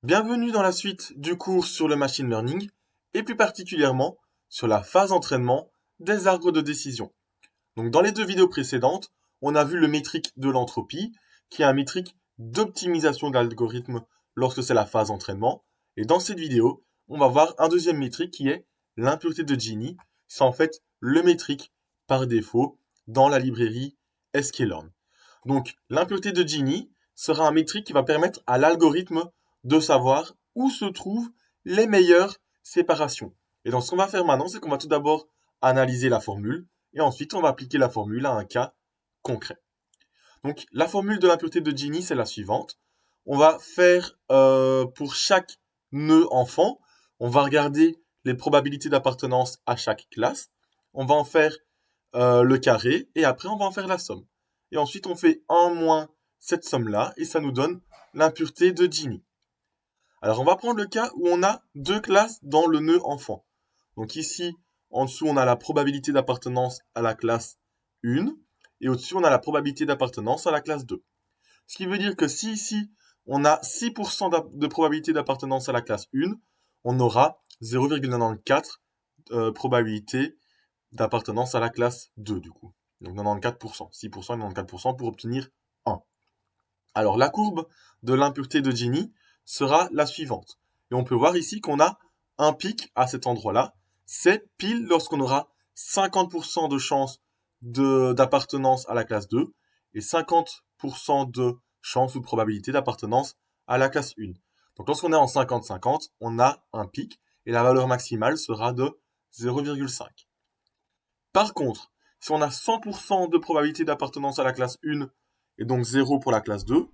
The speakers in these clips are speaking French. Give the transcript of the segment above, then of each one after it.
Bienvenue dans la suite du cours sur le machine learning et plus particulièrement sur la phase d'entraînement des arbres de décision. Donc dans les deux vidéos précédentes, on a vu le métrique de l'entropie qui est un métrique d'optimisation de l'algorithme lorsque c'est la phase d'entraînement. Et dans cette vidéo, on va voir un deuxième métrique qui est l'impureté de Gini. C'est en fait le métrique par défaut dans la librairie sklearn. Donc l'impureté de Gini sera un métrique qui va permettre à l'algorithme de savoir où se trouvent les meilleures séparations. Et donc ce qu'on va faire maintenant, c'est qu'on va tout d'abord analyser la formule, et ensuite on va appliquer la formule à un cas concret. Donc la formule de l'impureté de Gini, c'est la suivante. On va faire pour chaque nœud enfant, on va regarder les probabilités d'appartenance à chaque classe, on va en faire le carré, et après on va en faire la somme. Et ensuite on fait 1 moins cette somme-là, et ça nous donne l'impureté de Gini. Alors on va prendre le cas où on a deux classes dans le nœud enfant. Donc ici, en dessous, on a la probabilité d'appartenance à la classe 1, et au-dessus, on a la probabilité d'appartenance à la classe 2. Ce qui veut dire que si ici, on a 6% de probabilité d'appartenance à la classe 1, on aura 0,94 probabilité d'appartenance à la classe 2 du coup. Donc 94%, 6% et 94% pour obtenir 1. Alors la courbe de l'impureté de Gini sera la suivante. Et on peut voir ici qu'on a un pic à cet endroit-là. C'est pile lorsqu'on aura 50% de chance d'appartenance à la classe 2 et 50% de chance ou de probabilité d'appartenance à la classe 1. Donc lorsqu'on est en 50-50, on a un pic et la valeur maximale sera de 0,5. Par contre, si on a 100% de probabilité d'appartenance à la classe 1 et donc 0 pour la classe 2,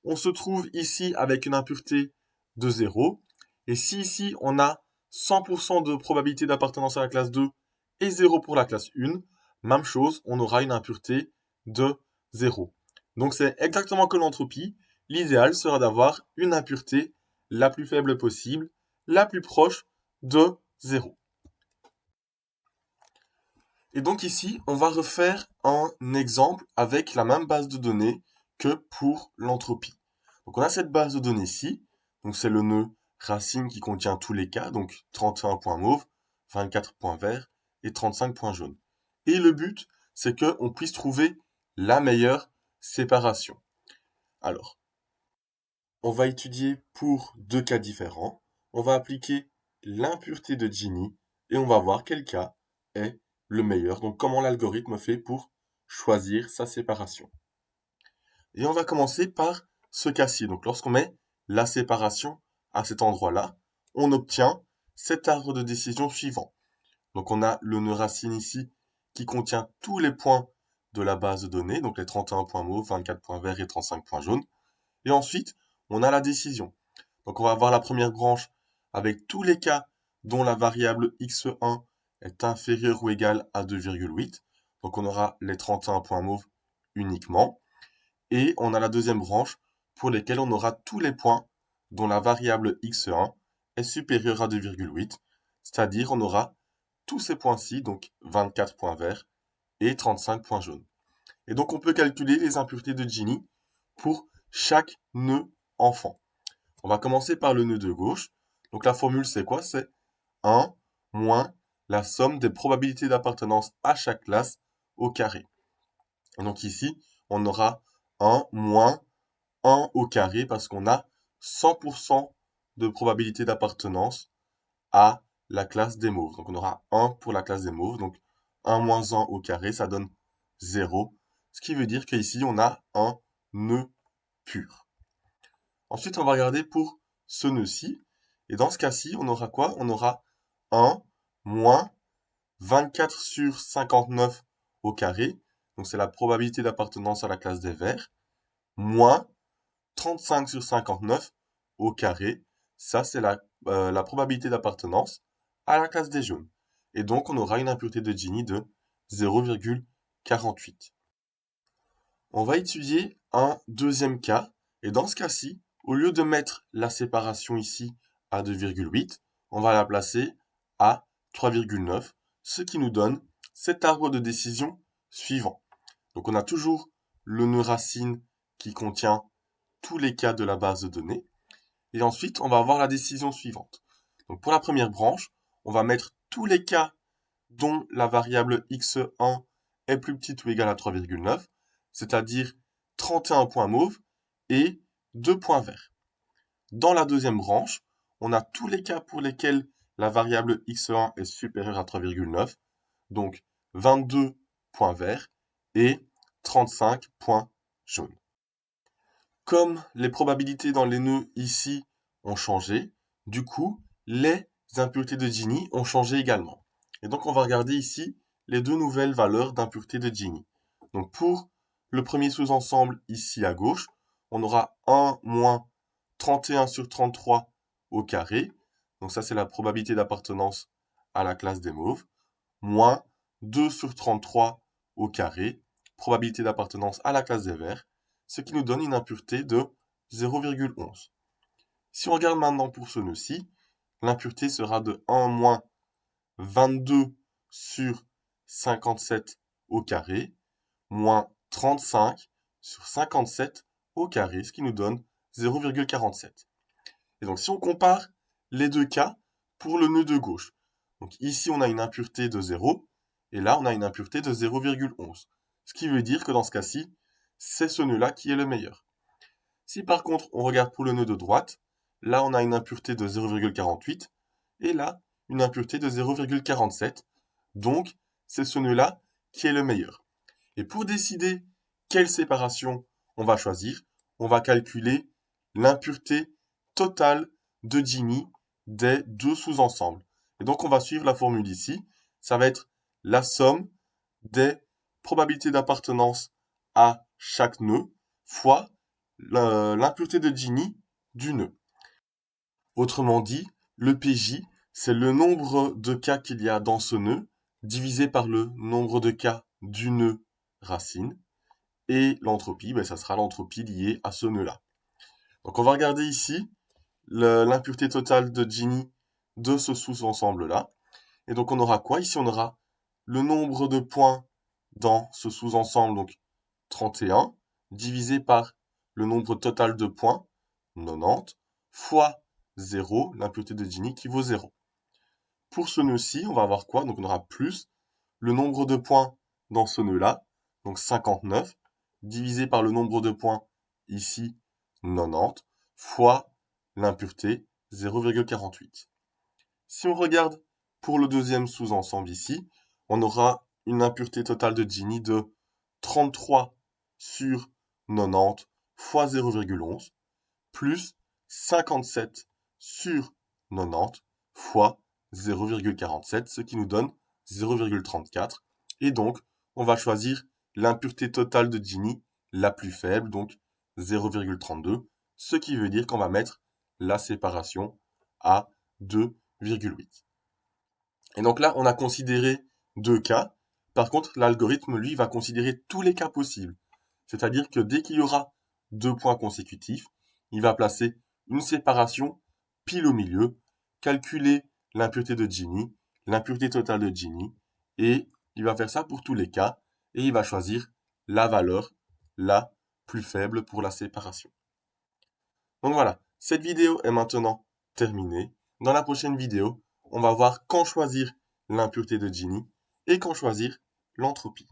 on se trouve ici avec une impureté de 0. Et si ici on a 100% de probabilité d'appartenance à la classe 2 et 0 pour la classe 1, même chose, on aura une impureté de 0. Donc c'est exactement comme l'entropie. L'idéal sera d'avoir une impureté la plus faible possible, la plus proche de 0. Et donc ici, on va refaire un exemple avec la même base de données que pour l'entropie. Donc on a cette base de données-ci, donc c'est le nœud racine qui contient tous les cas, donc 31 points mauve, 24 points vert et 35 points jaunes. Et le but, c'est qu'on puisse trouver la meilleure séparation. Alors, on va étudier pour deux cas différents, on va appliquer l'impureté de Gini et on va voir quel cas est le meilleur, donc comment l'algorithme fait pour choisir sa séparation. Et on va commencer par ce cas-ci. Donc lorsqu'on met la séparation à cet endroit-là, on obtient cet arbre de décision suivant. Donc on a le nœud racine ici qui contient tous les points de la base de données, donc les 31 points mauves, 24 points verts et 35 points jaunes. Et ensuite, on a la décision. Donc on va avoir la première branche avec tous les cas dont la variable x1 est inférieure ou égale à 2,8. Donc on aura les 31 points mauves uniquement. Et on a la deuxième branche pour lesquelles on aura tous les points dont la variable x1 est supérieure à 2,8. C'est-à-dire on aura tous ces points-ci, donc 24 points verts et 35 points jaunes. Et donc on peut calculer les impuretés de Gini pour chaque nœud enfant. On va commencer par le nœud de gauche. Donc la formule c'est quoi? C'est 1 moins la somme des probabilités d'appartenance à chaque classe au carré. Et donc ici, on aura 1 moins 1 au carré parce qu'on a 100% de probabilité d'appartenance à la classe des mauves. Donc on aura 1 pour la classe des mauves. Donc 1 moins 1 au carré, ça donne 0. Ce qui veut dire qu'ici, on a un nœud pur. Ensuite, on va regarder pour ce nœud-ci. Et dans ce cas-ci, on aura quoi? On aura 1 moins 24 sur 59 au carré. Donc c'est la probabilité d'appartenance à la classe des verts. Moins 35 sur 59 au carré. Ça, c'est la probabilité d'appartenance à la classe des jaunes. Et donc, on aura une impureté de Gini de 0,48. On va étudier un deuxième cas. Et dans ce cas-ci, au lieu de mettre la séparation ici à 2,8, on va la placer à 3,9, ce qui nous donne cet arbre de décision suivant. Donc, on a toujours le nœud racine qui contient tous les cas de la base de données. Et ensuite, on va avoir la décision suivante. Donc pour la première branche, on va mettre tous les cas dont la variable x1 est plus petite ou égale à 3,9, c'est-à-dire 31 points mauves et 2 points verts. Dans la deuxième branche, on a tous les cas pour lesquels la variable x1 est supérieure à 3,9, donc 22 points verts et 35 points jaunes. Comme les probabilités dans les nœuds ici ont changé, du coup, les impuretés de Gini ont changé également. Et donc, on va regarder ici les deux nouvelles valeurs d'impureté de Gini. Donc, pour le premier sous-ensemble ici à gauche, on aura 1 moins 31 sur 33 au carré. Donc ça, c'est la probabilité d'appartenance à la classe des mauves. Moins 2 sur 33 au carré, probabilité d'appartenance à la classe des verts, ce qui nous donne une impureté de 0,11. Si on regarde maintenant pour ce nœud-ci, l'impureté sera de 1 moins 22 sur 57 au carré, moins 35 sur 57 au carré, ce qui nous donne 0,47. Et donc si on compare les deux cas pour le nœud de gauche, donc ici on a une impureté de 0, et là on a une impureté de 0,11. Ce qui veut dire que dans ce cas-ci, c'est ce nœud-là qui est le meilleur. Si par contre on regarde pour le nœud de droite, là on a une impureté de 0,48, et là une impureté de 0,47. Donc c'est ce nœud-là qui est le meilleur. Et pour décider quelle séparation on va choisir, on va calculer l'impureté totale de Gini des deux sous-ensembles. Et donc on va suivre la formule ici. Ça va être la somme des probabilités d'appartenance à chaque nœud fois l'impureté de Gini du nœud. Autrement dit, le PJ, c'est le nombre de cas qu'il y a dans ce nœud divisé par le nombre de cas du nœud racine. Et l'entropie, ça sera l'entropie liée à ce nœud-là. Donc on va regarder ici l'impureté totale de Gini de ce sous-ensemble-là. Et donc on aura quoi? Ici on aura le nombre de points dans ce sous-ensemble, donc 31, divisé par le nombre total de points, 90, fois 0, l'impureté de Gini qui vaut 0. Pour ce nœud-ci, on va avoir quoi? Donc on aura plus le nombre de points dans ce nœud-là, donc 59, divisé par le nombre de points ici, 90, fois l'impureté, 0,48. Si on regarde pour le deuxième sous-ensemble ici, on aura une impureté totale de Gini de 33 sur 90 fois 0,11, plus 57 sur 90 fois 0,47, ce qui nous donne 0,34. Et donc, on va choisir l'impureté totale de Gini la plus faible, donc 0,32, ce qui veut dire qu'on va mettre la séparation à 2,8. Et donc là, on a considéré deux cas. Par contre, l'algorithme, lui, va considérer tous les cas possibles. C'est-à-dire que dès qu'il y aura deux points consécutifs, il va placer une séparation pile au milieu, calculer l'impureté de Gini, l'impureté totale de Gini, et il va faire ça pour tous les cas, et il va choisir la valeur la plus faible pour la séparation. Donc voilà, cette vidéo est maintenant terminée. Dans la prochaine vidéo, on va voir quand choisir l'impureté de Gini et quand choisir l'entropie.